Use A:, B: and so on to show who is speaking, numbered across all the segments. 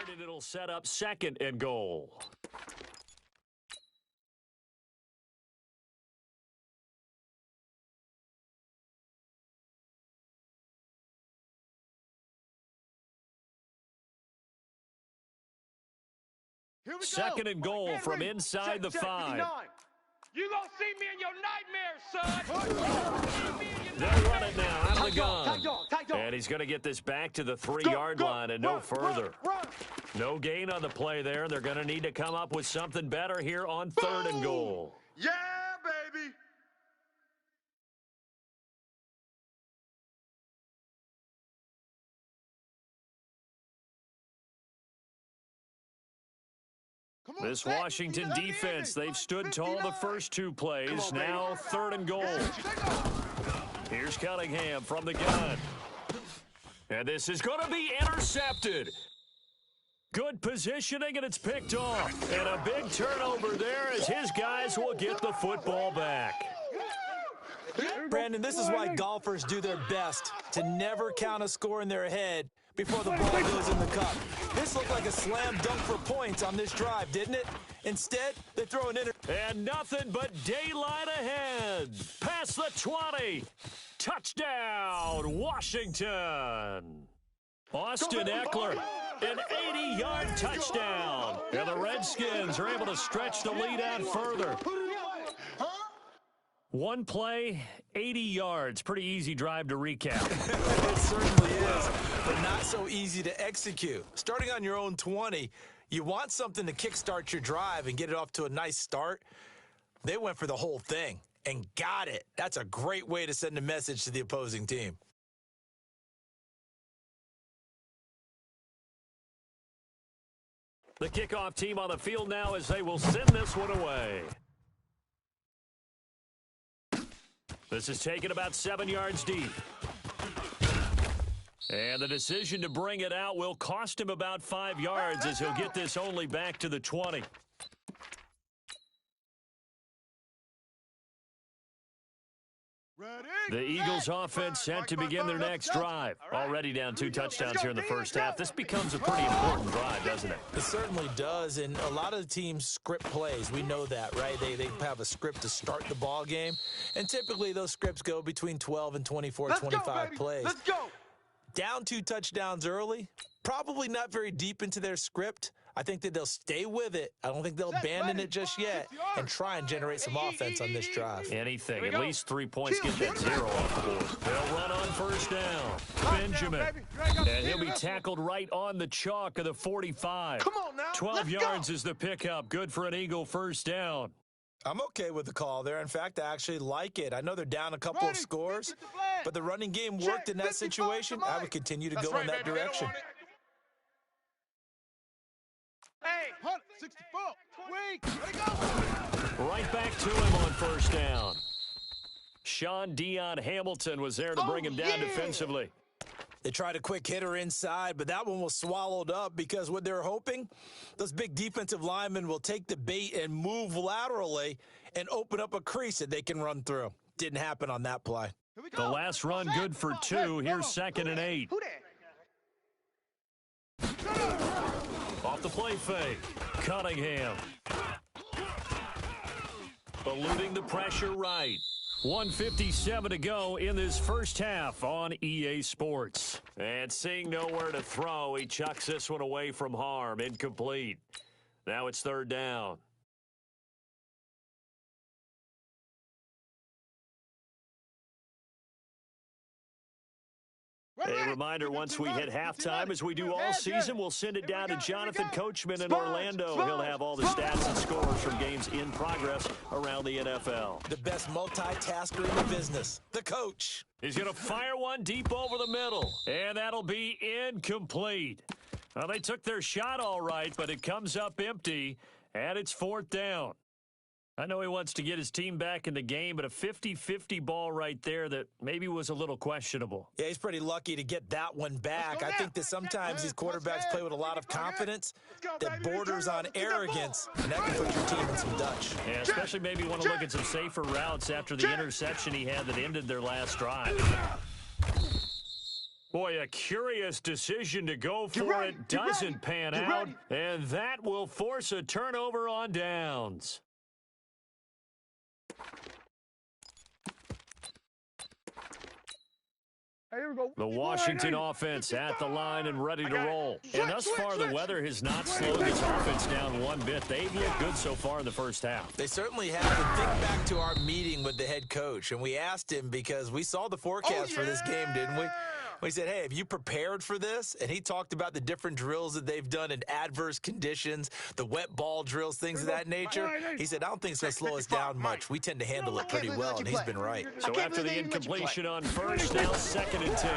A: And it'll set up 2nd and goal.
B: Here we
A: 2nd
B: go.
A: and goal from inside the 5.
C: You gonna see me in your nightmares, son.
A: They'll run it now out of the gun. And he's going to get this back to the 3-yard line and no further. No gain on the play there. They're going to need to come up with something better here on 3rd and goal.
B: Yeah, baby.
A: This Washington defense, they've stood tall the first 2 plays. Now 3rd and goal. Here's Cunningham from the gun. And this is going to be intercepted. Good positioning, and it's picked off. And a big turnover there as his guys will get the football back.
D: Brandon, this is why golfers do their best to never count a score in their head before the ball goes in the cup. This looked like a slam dunk for points on this drive, didn't it? Instead, they throw an
A: And nothing but daylight ahead. Past the 20. Touchdown, Washington. Austin Eckler, an 80-yard touchdown. And the Redskins are able to stretch the lead out further. One play, 80 yards. Pretty easy drive to recap.
D: It certainly is, but not so easy to execute. Starting on your own 20, you want something to kickstart your drive and get it off to a nice start. They went for the whole thing and got it. That's a great way to send a message to the opposing team.
A: The kickoff team on the field now as they will send this one away. This is taken about 7 yards deep. And the decision to bring it out will cost him about 5 yards as he'll get this only back to the 20. The Eagles offense set to begin their next drive. Already down 2 touchdowns here in the first half. This becomes a pretty important drive, doesn't it?
D: It certainly does, and a lot of the teams script plays. We know that, right? They have a script to start the ball game, and typically those scripts go between 12 and 24, 25 plays.
B: Let's go.
D: Down 2 touchdowns early, probably not very deep into their script. I think that they'll stay with it. I don't think they'll abandon it just yet and try and generate some offense on this drive.
A: Anything. At least 3 points. Get that 0 off the board. They'll run on first down. Benjamin. And he'll be tackled right on the chalk of the 45.
B: Come on now.
A: 12 yards is the pickup. Good for an Eagle first down.
D: I'm okay with the call there. In fact, I actually like it. I know they're down a couple of scores, but the running game worked in that situation. I would continue to go in that direction.
B: Hey, 164. Wait, let it go.
A: Right back to him on first down. Sean Dion Hamilton was there to bring him down defensively.
D: They tried a quick hitter inside, but that one was swallowed up because what they're hoping, those big defensive linemen will take the bait and move laterally and open up a crease that they can run through. Didn't happen on that play.
A: The last run good for 2. Here's 2nd and 8. Off the play fake. Cunningham. Eluding the pressure right. 1:57 to go in this first half on EA Sports. And seeing nowhere to throw, he chucks this one away from harm. Incomplete. Now it's 3rd down. A reminder, once we hit halftime, as we do all season, we'll send it down to Jonathan Coachman in Orlando. He'll have all the stats and scores from games in progress around the NFL.
D: The best multitasker in the business, the coach.
A: He's going to fire one deep over the middle, and that'll be incomplete. Well, they took their shot all right, but it comes up empty, and it's 4th down. I know he wants to get his team back in the game, but a 50-50 ball right there that maybe was a little questionable.
D: Yeah, he's pretty lucky to get that one back. I think that sometimes these quarterbacks play with a lot of confidence that borders on arrogance, and that can put your team in some Dutch.
A: Yeah, especially maybe want to look at some safer routes after the interception he had that ended their last drive. Boy, a curious decision to go for
B: ready,
A: it.
B: get
A: Doesn't
B: ready,
A: pan
B: get
A: out,
B: ready.
A: and that will force a turnover on downs.
B: Here we go.
A: The Washington offense at the line and ready to roll. And thus far, the weather has not slowed this offense down one bit. They've looked good so far in the first half.
D: They certainly have. And think back to our meeting with the head coach, and we asked him because we saw the forecast for this game, didn't we? We said, hey, have you prepared for this? And he talked about the different drills that they've done in adverse conditions, the wet ball drills, things of that nature. He said, I don't think it's going to slow us down much. We tend to handle it pretty well, and he's been right.
A: So after the incompletion on first, now 2nd and 10.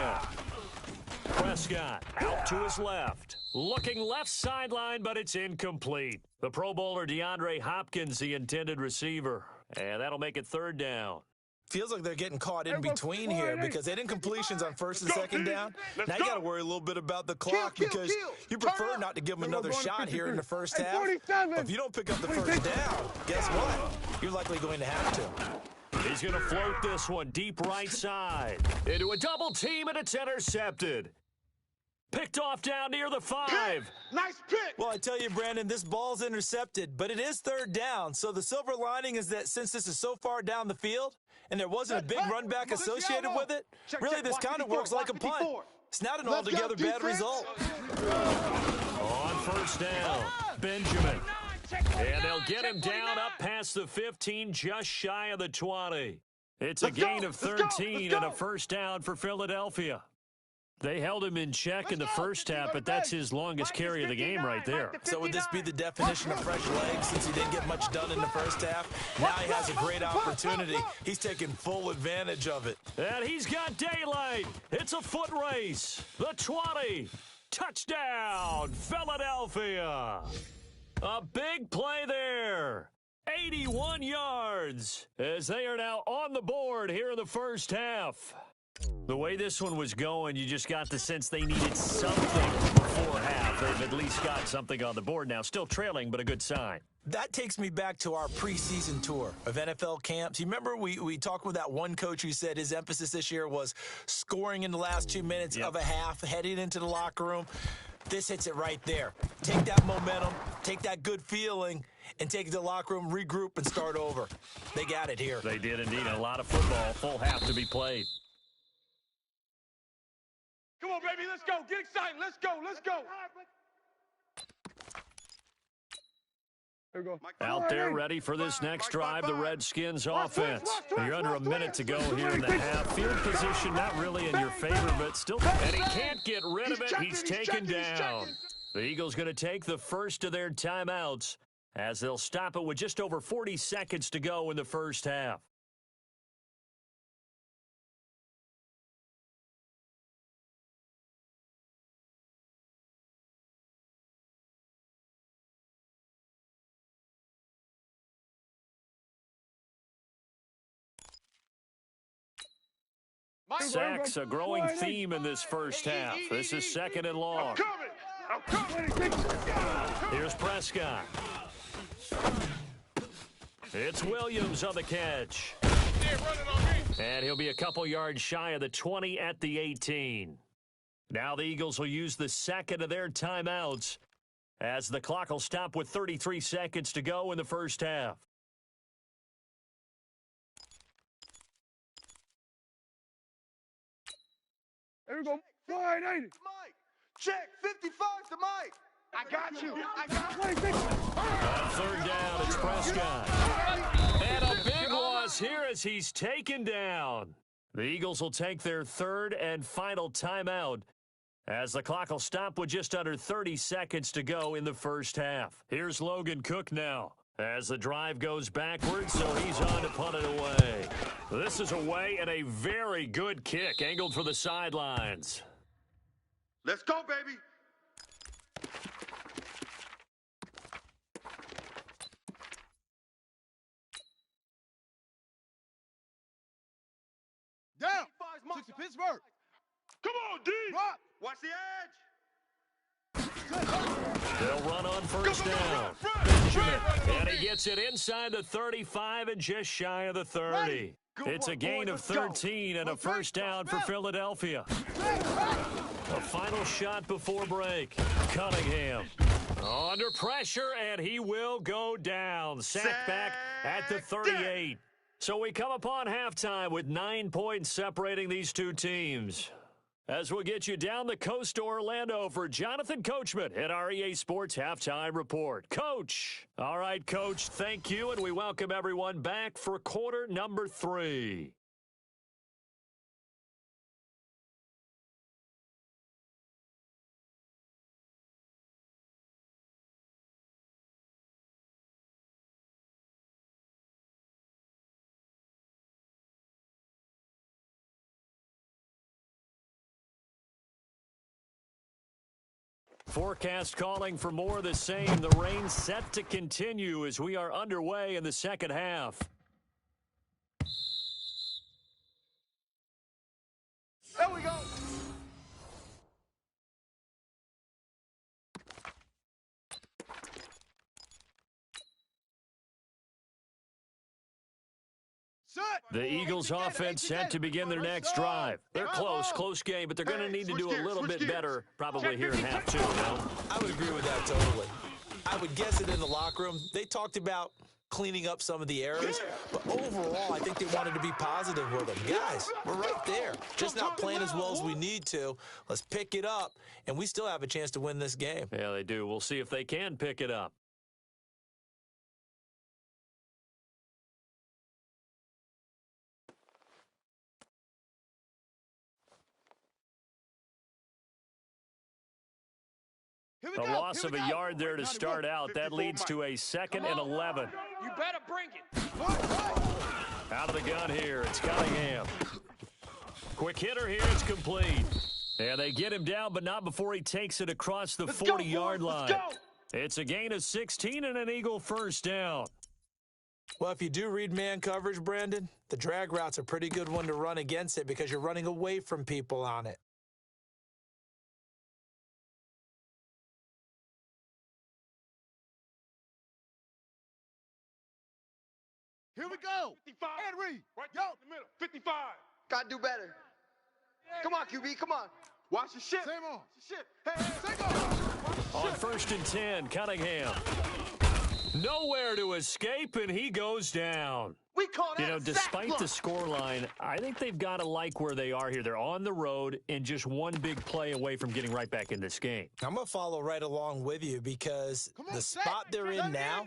A: Prescott out to his left. Looking left sideline, but it's incomplete. The Pro Bowler DeAndre Hopkins, the intended receiver. And that'll make it 3rd down.
D: Feels like they're getting caught in between here because they had incompletions on 1st and 2nd down. Now you got to worry a little bit about the clock because you prefer not to give them another shot here in the first half. But if you don't pick up the 1st down, guess what? You're likely going to have to.
A: He's going to float this one deep right side. Into a double team, and it's intercepted. Picked off down near the 5.
B: Nice pick.
D: Well, I tell you, Brandon, this ball's intercepted, but it is 3rd down. So the silver lining is that since this is so far down the field and there wasn't a big run back associated with it, really this kind of works like a punt. It's not an altogether bad result.
A: On 1st down, Benjamin. And they'll get him down up past the 15, just shy of the 20. It's a gain of 13 and a 1st down for Philadelphia. They held him in check in the first half, but that's his longest carry of the game right there.
D: So would this be the definition of fresh legs since he didn't get much done in the first half? Now he has a great opportunity. He's taking full advantage of it.
A: And he's got daylight. It's a foot race. The 20. Touchdown, Philadelphia. A big play there. 81 yards as they are now on the board here in the first half. The way this one was going, you just got the sense they needed something before half. They've at least got something on the board now. Still trailing, but a good sign.
D: That takes me back to our preseason tour of NFL camps. You remember we talked with that one coach who said his emphasis this year was scoring in the last 2 minutes of a half, heading into the locker room. This hits it right there. Take that momentum, take that good feeling, and take it to the locker room, regroup, and start over. They got it here.
A: They did indeed. A lot of football, full half to be played.
C: Come on, baby, let's go. Get excited. Let's go. Let's go.
B: Here we go.
A: Out there ready for this next drive, the Redskins offense. You're under a minute to go here in the half. Field position not really in your favor, but still. And he can't get rid of it. He's taken down. The Eagles going to take the first of their timeouts as they'll stop it with just over 40 seconds to go in the first half. Sacks, a growing theme in this first half. This is 2nd and long.
C: I'm coming.
A: Here's Prescott. It's Williams on the catch. And he'll be a couple yards shy of the 20 at the 18. Now the Eagles will use the 2nd of their timeouts as the clock will stop with 33 seconds to go in the first half.
B: Here we go. 180.
C: Mike, check 55 to Mike. I got you. I got you.
A: On 3rd down, it's Prescott. And a big loss here as he's taken down. The Eagles will take their 3rd and final timeout as the clock will stop with just under 30 seconds to go in the first half. Here's Logan Cook now as the drive goes backwards, so he's on to punt it away. This is away and a very good kick angled for the sidelines.
B: Let's go, baby. Down. 60 Pittsburgh.
C: Come on, D.
B: Rock.
C: Watch the edge.
A: They'll run on 1st down. Benjamin, and he gets it inside the 35 and just shy of the 30. It's a gain of 13 and a first down for Philadelphia. A final shot before break. Cunningham under pressure, and he will go down. Sacked back at the 38. So we come upon halftime with 9 points separating these two teams. As we'll get you down the coast to Orlando for Jonathan Coachman at our EA Sports Halftime Report. Coach. All right, Coach, thank you, and we welcome everyone back for quarter number 3. Forecast calling for more of the same. The rain set to continue as we are underway in the second half.
B: There we go.
A: The Eagles offense set to begin their next drive. They're close game, but they're going to need to do a little bit better probably here in half two.
D: I would agree with that totally. I would guess it in the locker room. They talked about cleaning up some of the errors, but overall, I think they wanted to be positive with them. Guys, we're right there. Just not playing as well as we need to. Let's pick it up, and we still have a chance to win this game.
A: Yeah, they do. We'll see if they can pick it up. A loss of a yard there to start out. That leads to a 2nd and 11.
C: You better bring it.
A: Out of the gun here, it's Cunningham. Quick hitter here, it's complete. And they get him down, but not before he takes it across the 40-yard line. It's a gain of 16 and an Eagle first down.
D: Well, if you do read man coverage, Brandon, the drag route's a pretty good one to run against it because you're running away from people on it.
B: Here we go.
C: 55.
B: Henry.
C: Right there in the middle. 55.
B: Gotta do better. Come on, QB. Come on. Watch your shit. Same on. Shit. Hey,
A: On 1st and 10, Cunningham. Nowhere to escape, and he goes down.
B: We call that
A: You know, despite the scoreline, I think they've got to like where they are here. They're on the road and just one big play away from getting right back in this game.
D: I'm going to follow right along with you because the spot they're in now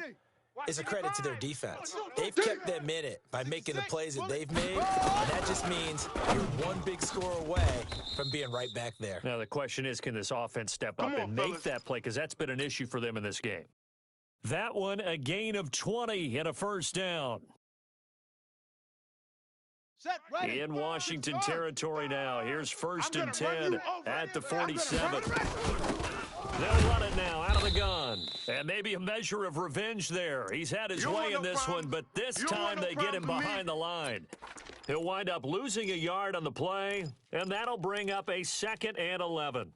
D: is a credit to their defense. They've kept them in it by making the plays that they've made, and that just means you're one big score away from being right back there.
A: Now, the question is, can this offense step up and make that play? Because that's been an issue for them in this game. That one, a gain of 20 and a first down. In Washington territory now. Here's 1st and 10 at the 47. They'll run it now out of the gun. And maybe a measure of revenge there. He's had his way in this one, but this time they get him behind the line. He'll wind up losing a yard on the play, and that'll bring up a 2nd and 11.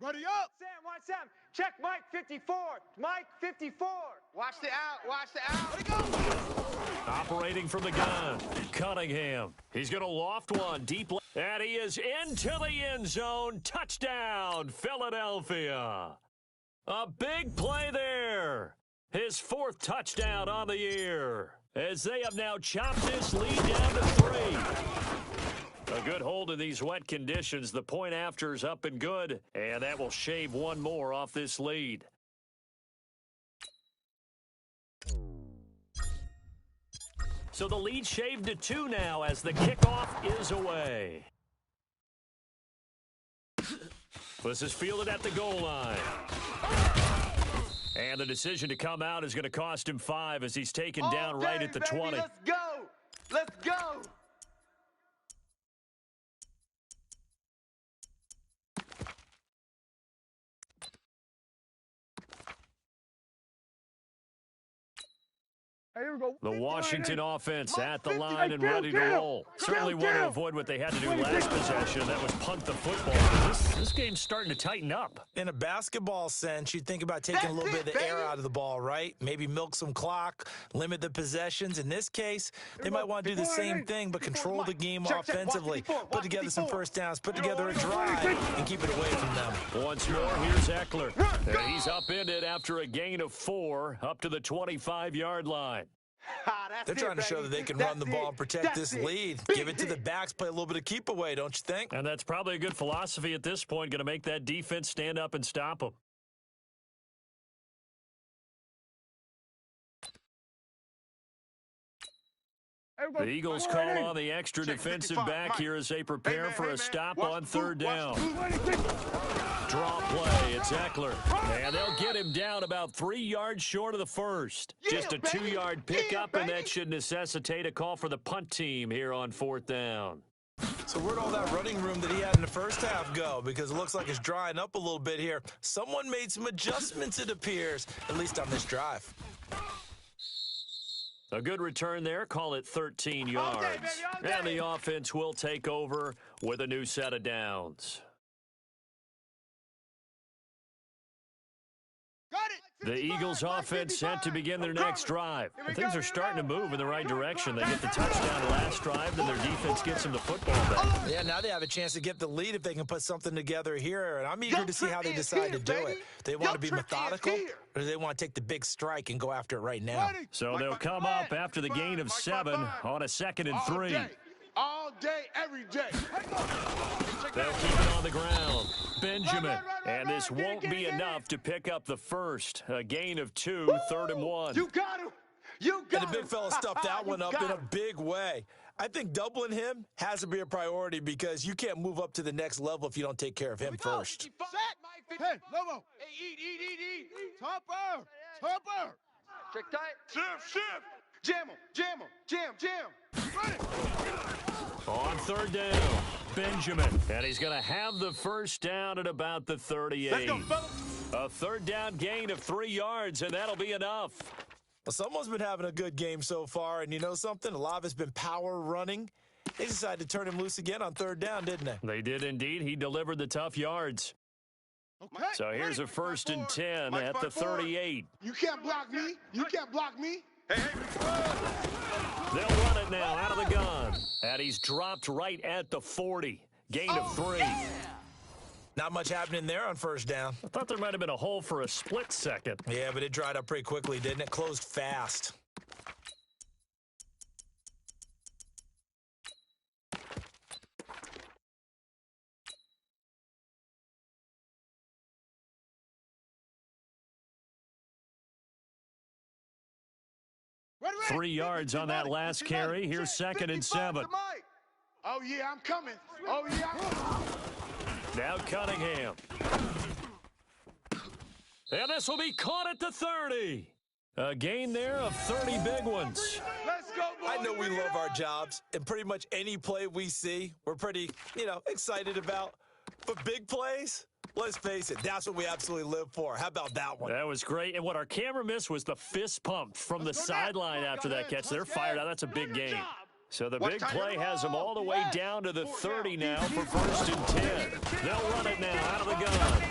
B: Ready up.
C: Sam, watch Sam. Check Mike 54. Mike 54.
B: Watch the out. Watch the out. Ready go.
A: Operating from the gun, Cunningham. He's going to loft one deep. And he is into the end zone. Touchdown, Philadelphia. A big play there. His 4th touchdown on the year. As they have now chopped this lead down to 3. A good hold in these wet conditions. The point after is up and good. And that will shave one more off this lead. So the lead shaved to 2 now as the kickoff is away. This is fielded at the goal line. And the decision to come out is going to cost him 5 as he's taken down right at the 20.
B: Let's go. Let's go.
A: The Washington offense at the line and ready to roll. Certainly want to avoid what they had to do last possession. That was punt the football. This game's starting to tighten up.
D: In a basketball sense, you think about taking a little bit of the air out of the ball, right? Maybe milk some clock, limit the possessions. In this case, they might want to do the same thing, but control the game offensively. Put together some first downs, put together a drive, and keep it away from them.
A: Once more, here's Eckler. And he's upended after a gain of 4 up to the 25-yard line.
D: They're trying to show that they can run the ball and protect this lead. Give it to the backs, play a little bit of keep away, don't you think?
A: And that's probably a good philosophy at this point, going to make that defense stand up and stop them. The Eagles call on the extra defensive back here as they prepare for a stop on third down. Draw play, it's Eckler. And they'll get him down about 3 yards short of the first. Just a 2-yard pickup, and that should necessitate a call for the punt team here on fourth down.
D: So where'd all that running room that he had in the first half go? Because it looks like it's drying up a little bit here. Someone made some adjustments, it appears, at least on this drive.
A: A good return there, call it 13 yards. And the offense will take over with a new set of downs. The Eagles offense set to begin their next drive. And things are starting to move in the right direction. They get the touchdown last drive, then their defense gets them the football back.
D: Yeah, now they have a chance to get the lead if they can put something together here. And I'm eager to see how they decide to do it. They want to be methodical, or do they want to take the big strike and go after it right now?
A: So they'll come up after the gain of 7 on a 2nd and 3.
B: All day, every day.
A: They'll keep it on the ground. Benjamin. And this won't be enough to pick up the first. A gain of 2, 3rd and 1.
B: You got him. You got him.
D: And the big fella stuffed that one up in a big way. I think doubling him has to be a priority because you can't move up to the next level if you don't take care of him first.
B: Hey, Lobo. Hey, eat. Topper. Trick tight. Shift. Jam him. Run it.
A: On third down, Benjamin. And he's going to have the first down at about the 38.
B: Let's go, fellas.
A: A third down gain of 3 yards, and that'll be enough.
D: Well, someone's been having a good game so far, and you know something? A lot of it's been power running. They decided to turn him loose again on third down, didn't they?
A: They did indeed. He delivered the tough yards.
B: Okay.
A: So here's a 1st and 10 at the 38.
B: You can't block me. Hey.
A: They'll run it now out of the gun. And he's dropped right at the 40. Gain of 3.
D: Not much happening there on first down.
A: I thought there might have been a hole for a split second.
D: Yeah, but it dried up pretty quickly, didn't it? Closed fast.
B: Ready.
A: 3 yards on that last carry. Here's 2nd and 7.
B: Oh, yeah, I'm coming.
A: Now Cunningham. And this will be caught at the 30. A gain there of 30 big ones.
B: Let's go, boys.
D: I know we love our jobs, and pretty much any play we see, we're pretty, excited about. But big plays, let's face it, that's what we absolutely live for. How about that one?
A: That was great. And what our camera missed was the fist pump from the sideline after that catch. They're fired out. That's a big gain. So the big play has them all the way down to the 30 now for 1st and 10. They'll run it now out of the gun.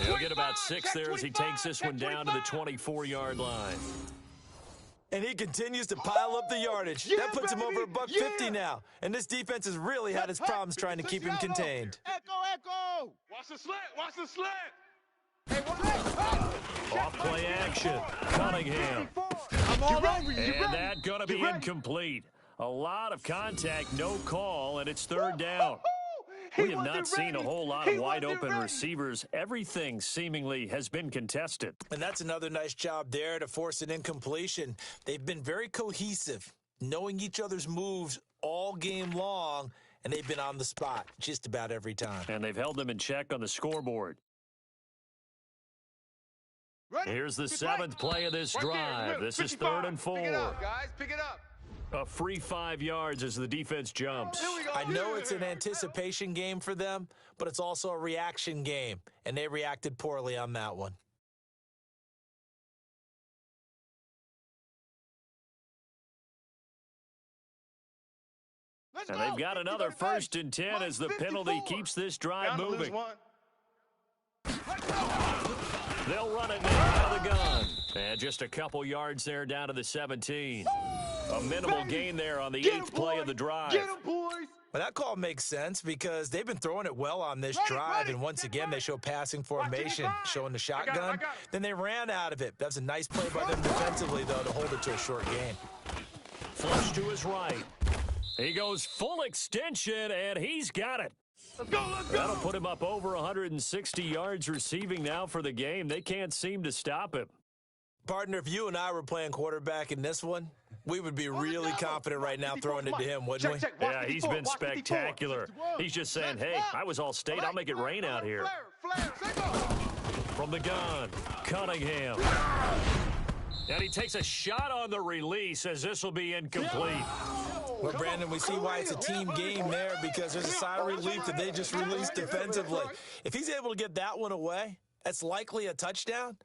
A: He'll get about 6 there as he takes this one down to the 24-yard line.
D: And he continues to pile up the yardage. That puts him over $150 now. And this defense has really had its problems trying to keep him contained.
B: Echo.
C: Watch the slant.
A: Off play action. Cunningham.
B: I'm all over you.
A: And that going to be incomplete. A lot of contact, no call, and it's 3rd down. We have not seen a whole lot of wide-open receivers. Everything seemingly has been contested.
D: And that's another nice job there to force an incompletion. They've been very cohesive, knowing each other's moves all game long, and they've been on the spot just about every time.
A: And they've held them in check on the scoreboard. Here's the 7th play of this drive. This is 3rd and 4.
B: Pick it up, guys. Pick it up.
A: A free 5 yards as the defense jumps.
D: I know it's an anticipation game for them, but it's also a reaction game, and they reacted poorly on that one.
A: And they've got another 1st and 10 as the penalty keeps this drive moving. They'll run it now out of the gun. And just a couple yards there down to the 17. A minimal gain there on the 8th play of the drive.
B: Get 'em, boys.
D: Well, that call makes sense because they've been throwing it well on this drive, and once again, they show passing formation, showing the shotgun. Then they ran out of it. That's a nice play by them defensively, though, to hold it to a short gain.
A: Flush to his right. He goes full extension, and he's got it.
C: Let's go, let's go.
A: That'll put him up over 160 yards receiving now for the game. They can't seem to stop him.
D: Partner, if you and I were playing quarterback in this one, we would be really confident right now throwing it to him, wouldn't we?
A: Yeah, he's been spectacular. He's just saying, hey, I was all state. I'll make it rain out here. From the gun, Cunningham. And he takes a shot on the release as this will be incomplete.
D: Well, Brandon, we see why it's a team game there because there's a sigh of relief that they just released defensively. If he's able to get that one away, that's likely a touchdown.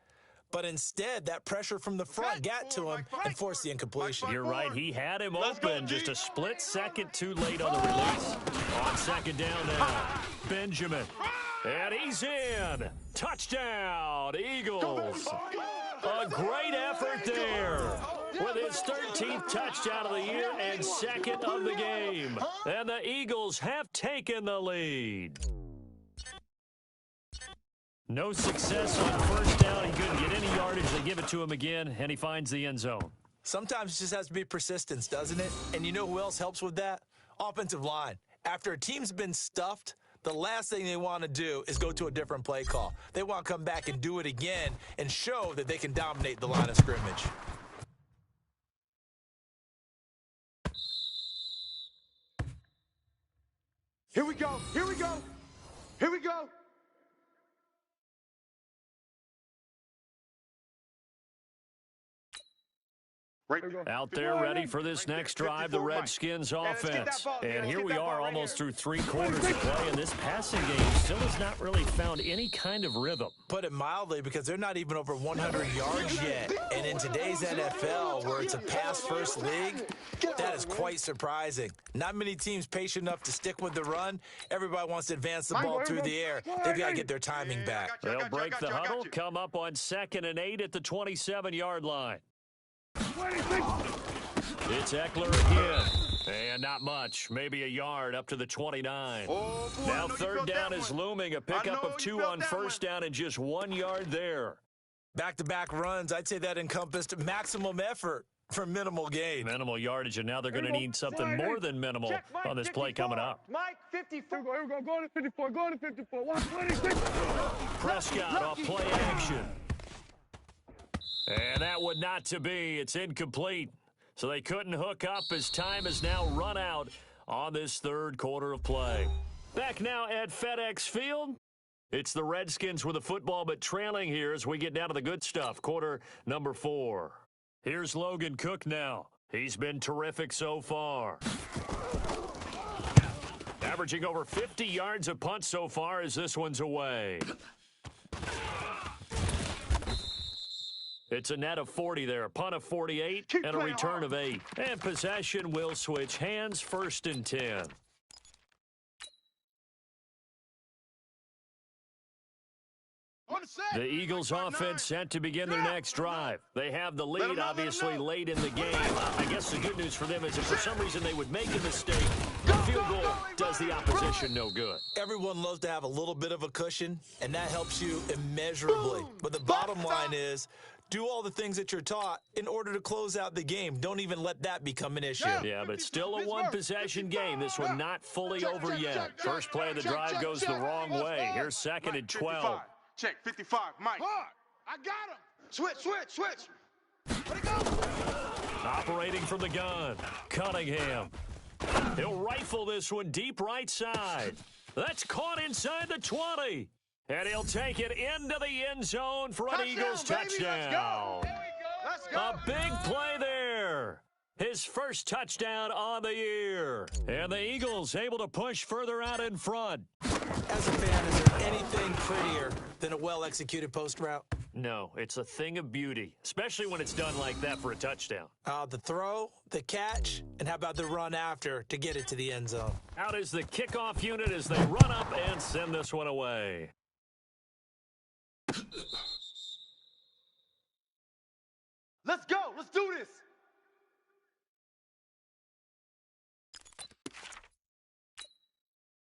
D: But instead, that pressure from the front got to him and forced the incompletion.
A: You're right. He had him open just a split second too late on the release. On 2nd down now, Benjamin. And he's in. Touchdown, Eagles. A great effort there with his 13th touchdown of the year and 2nd of the game. And the Eagles have taken the lead. No success on 1st down. He couldn't get any yardage. They give it to him again, and he finds the end zone.
D: Sometimes it just has to be persistence, doesn't it? And you know who else helps with that? Offensive line. After a team's been stuffed, the last thing they want to do is go to a different play call. They want to come back and do it again and show that they can dominate the line of scrimmage.
B: Here we go. Here we go. Here we go.
A: Out there ready for this next drive, the Redskins offense. And here we are almost through 3 quarters of play, and this passing game still has not really found any kind of rhythm.
D: Put it mildly, because they're not even over 100 yards yet. And in today's NFL, where it's a pass-first league, that is quite surprising. Not many teams patient enough to stick with the run. Everybody wants to advance the ball through the air. They've got to get their timing back.
A: They'll break the huddle, come up on 2nd and 8 at the 27-yard line. It's Eckler again. And not much. Maybe a yard up to the 29. Now 3rd down is looming. A pickup of 2 on 1st down and just 1 yard there.
D: Back-to-back runs, I'd say that encompassed maximum effort for minimal gain.
A: Minimal yardage, and now they're going to need something more than minimal on this play coming up.
C: Mike, 54. Here we go. Go to 54. Go to 54. 126.
A: Prescott off play action. And that would not to be. It's incomplete. So they couldn't hook up as time has now run out on this 3rd quarter of play. Back now at FedEx Field. It's the Redskins with the football, but trailing here as we get down to the good stuff. Quarter number 4. Here's Logan Cook now. He's been terrific so far. Averaging over 50 yards a punt so far as this one's away. It's a net of 40 there, a punt of 48, and a return of 8. And possession will switch hands, 1st and 10. The Eagles offense set to begin their next drive. They have the lead, obviously, late in the game. I guess the good news for them is if for some reason they would make a mistake, the field goal does the opposition no good.
D: Everyone loves to have a little bit of a cushion, and that helps you immeasurably. But the bottom line is, do all the things that you're taught in order to close out the game. Don't even let that become an issue.
A: Yeah, but still a one-possession game. This one not fully over yet. First play of the drive goes the wrong way. Here's 2nd and 12.
B: Check, 55, Mike. I got him. Switch. Let it go.
A: Operating from the gun, Cunningham. He'll rifle this one deep right side. That's caught inside the 20. And he'll take it into the end zone for an Eagles touchdown.
B: Let's go.
A: A big play there. His first touchdown on the year. And the Eagles able to push further out in front.
D: As a fan, is there anything prettier than a well-executed post route?
A: No, it's a thing of beauty, especially when it's done like that for a touchdown.
D: The throw, the catch, and how about the run after to get it to the end zone?
A: Out is the kickoff unit as they run up and send this one away.
B: Let's go. Let's do this.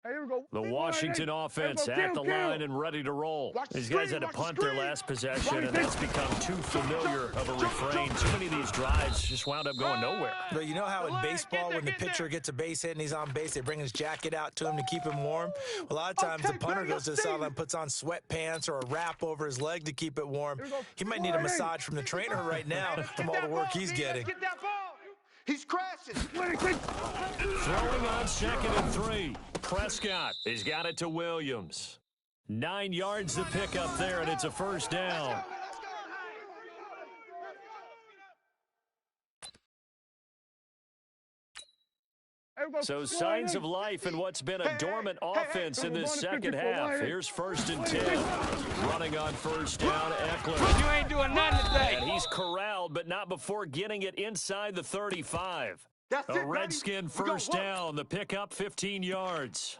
C: Here we go.
A: The Washington offense at the line and ready to roll. These guys had to punt their last possession, and that's become too familiar of a refrain. Too many of these drives just wound up going nowhere.
D: But you know how in baseball, when the pitcher gets a base hit and he's on base, they bring his jacket out to him to keep him warm? A lot of times the punter goes to the sideline, puts on sweatpants or a wrap over his leg to keep it warm. He might need a massage from the trainer right now from all the work he's getting.
B: He's crashing.
A: Throwing on 2nd and 3. Prescott, he's got it to Williams. 9 yards to pick up there, and it's a first down. So signs of life in what's been a dormant offense in this second half. Here's 1st and 10. Running on first down, Eckler.
C: You ain't doing nothing today.
A: And he's corralled, but not before getting it inside the 35.
B: That's
A: A
B: it,
A: Redskin first down. The pickup, 15 yards.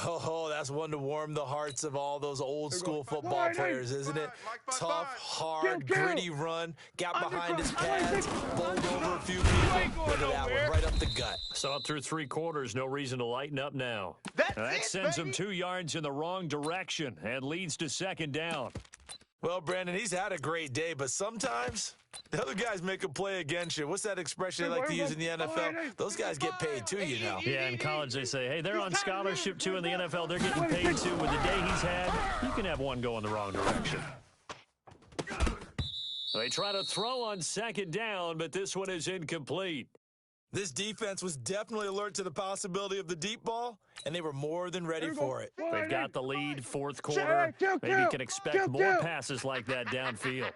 D: Oh, that's one to warm the hearts of all those old school football players, isn't it? Tough, hard, gritty run, got behind his pads, bowled over a few people. Look at that one, right up the gut.
A: Saw it through 3 quarters, no reason to lighten up now. That sends him 2 yards in the wrong direction and leads to 2nd down.
D: Well, Brandon, he's had a great day, but sometimes the other guys make a play against you. What's that expression they like to use in the NFL? Those guys get paid too, you know.
A: Yeah, in college they say, hey, they're on scholarship too. In the NFL, they're getting paid too. With the day he's had, you can have one go in the wrong direction. They try to throw on 2nd down, but this one is incomplete.
D: This defense was definitely alert to the possibility of the deep ball, and they were more than ready for it.
A: They've got the lead, 4th quarter. Maybe can expect more passes like that downfield.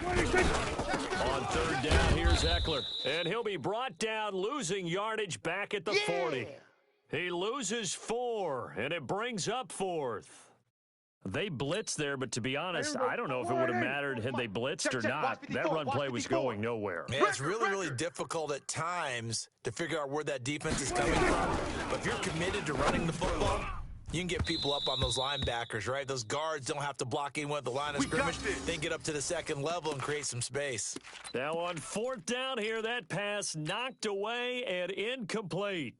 A: On 3rd down, here's Eckler. And he'll be brought down, losing yardage back at the 40. He loses 4, and it brings up 4th. They blitzed there, but to be honest, I don't know if it would have mattered had they blitzed or not. That run play was going nowhere.
D: Man, it's really, really difficult at times to figure out where that defense is coming from. But if you're committed to running the football, you can get people up on those linebackers, right? Those guards don't have to block anyone at the line of scrimmage. They can get up to the 2nd level and create some space.
A: Now on 4th down here, that pass knocked away and incomplete.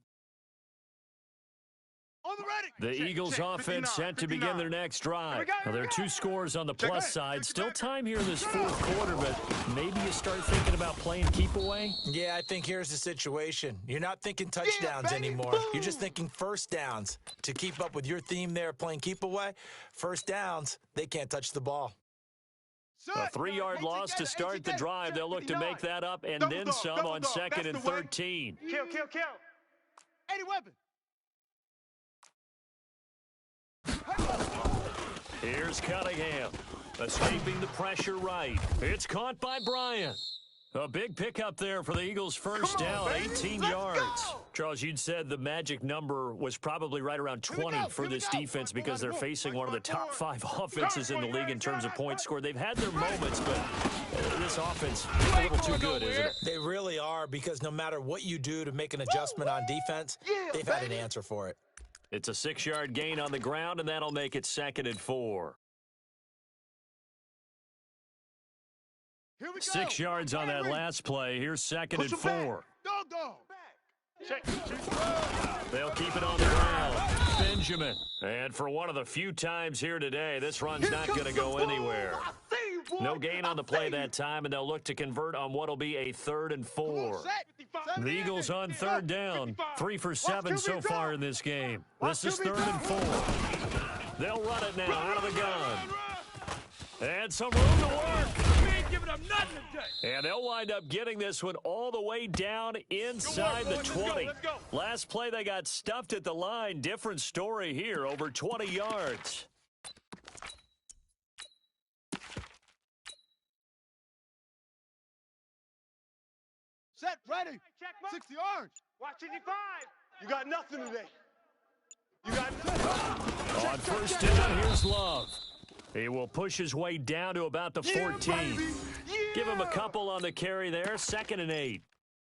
A: The Eagles offense set to begin their next drive. Now, there are 2 scores on the plus side. Still time here in this 4th quarter, but maybe you start thinking about playing keep away?
D: Yeah, I think here's the situation. You're not thinking touchdowns anymore. You're just thinking first downs. To keep up with your theme there, playing keep away, first downs, they can't touch the ball.
A: A 3-yard loss to start the drive. They'll look to make that up and then some on 2nd and 13.
B: Kill. 80 weapon.
A: Here's Cunningham, escaping the pressure right. It's caught by Bryant. A big pickup there for the Eagles' first down, 18 yards. Charles, you'd said the magic number was probably right around 20 for this defense because they're facing one of the top 5 offenses in the league in terms of points scored. They've had their moments, but this offense is a little too good, isn't it?
D: They really are, because no matter what you do to make an adjustment on defense, they've had an answer for it.
A: It's a 6-yard gain on the ground, and that'll make it 2nd and 4. 6 yards on that last play. Here's 2nd and 4. They'll keep it on the ground. Benjamin. And for one of the few times here today, this run's not going to go anywhere. No gain on the play that time, and they'll look to convert on what will be a 3rd and 4. The Eagles on 3rd down. 3 for 7 so far in this game. This is 3rd and 4. They'll run it now out of the gun. And some room to work. And they'll wind up getting this one all the way down inside the 20. Last play, they got stuffed at the line. Different story here, over 20 yards.
B: Set, ready. 60 yards. Watch 55. You got nothing today. You got nothing.
A: On 1st down, here's Love. He will push his way down to about the 14. Give him a couple on the carry there. 2nd and 8.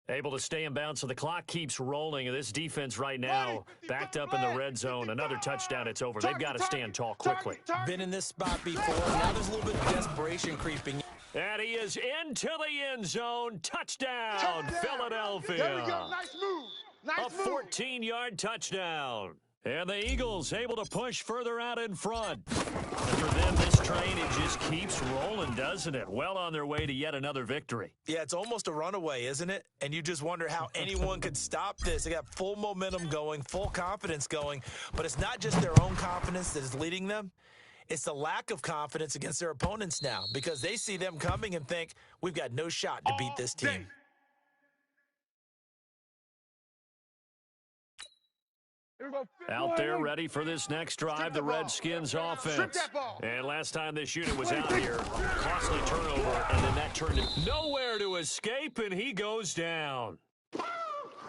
A: Able to stay in bounds, so the clock keeps rolling. And this defense right now backed up in the red zone. Another touchdown, it's over. They've got to stand tall quickly.
D: Been in this spot before. Now there's a little bit of desperation creeping.
A: And he is into the end zone. Touchdown, Philadelphia.
B: There we go. Nice move. Nice
A: A 14-yard touchdown. And the Eagles able to push further out in front. And for them, this train, it just keeps rolling, doesn't it? Well on their way to yet another victory.
D: Yeah, it's almost a runaway, isn't it? And you just wonder how anyone could stop this. They got full momentum going, full confidence going. But it's not just their own confidence that is leading them. It's the lack of confidence against their opponents now because they see them coming and think, we've got no shot to beat this team.
A: Out there ready for this next drive, the Redskins offense. And last time this unit was out here, costly turnover, and then that turned it nowhere to escape, and he goes down.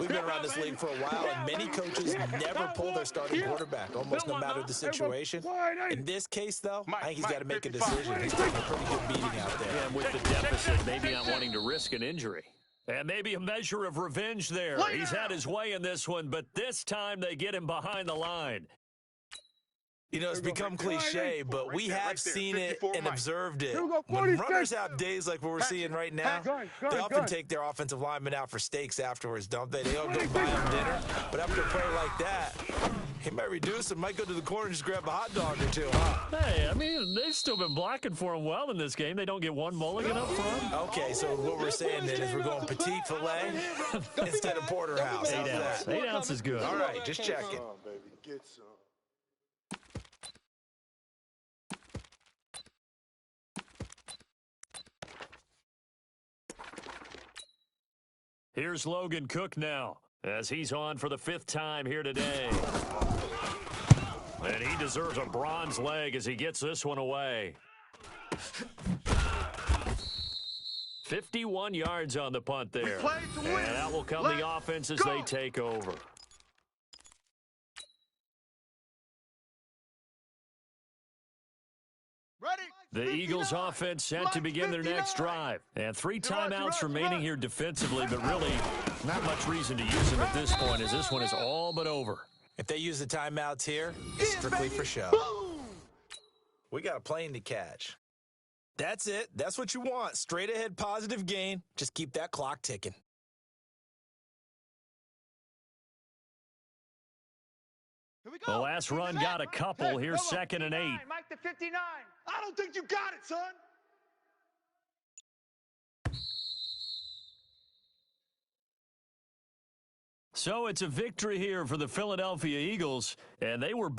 D: We've been around this league for a while, and many coaches never pull their starting quarterback, almost no matter the situation. In this case, though, I think he's got to make a decision. He's taking a pretty good beating out there.
A: And with the deficit, maybe not wanting to risk an injury. And maybe a measure of revenge there. He's had his way in this one, but this time they get him behind the line.
D: You know, it's become cliche, but we have seen it and observed it. When runners have days like what we're seeing right now, they often take their offensive linemen out for steaks afterwards, don't they? They all go buy them dinner. But after a play like that, he might reduce and might go to the corner and just grab a hot dog or two, huh?
A: Hey, I mean, they've still been blocking for him well in this game. They don't get one mulligan up front.
D: Okay, so what we're saying then is we're going petite filet instead of porterhouse.
A: 8 ounce. 8 ounce is good.
D: All right, just checking.
B: Get some.
A: Here's Logan Cook now, as he's on for the 5th time here today. And he deserves a bronze leg as he gets this one away. 51 yards on the punt there. And out will come the offense as they take over. The Eagles offense set to begin their next drive. And 3 timeouts remaining here defensively, but really not much reason to use them at this point as this one is all but over.
D: If they use the timeouts here, it's strictly for show. We got a plane to catch. That's it. That's what you want. Straight ahead positive gain. Just keep that clock ticking.
A: The last run got a couple. Here's 2nd and 8.
C: Mike the 59.
B: I don't think you got it, son.
A: So it's a victory here for the Philadelphia Eagles, and they were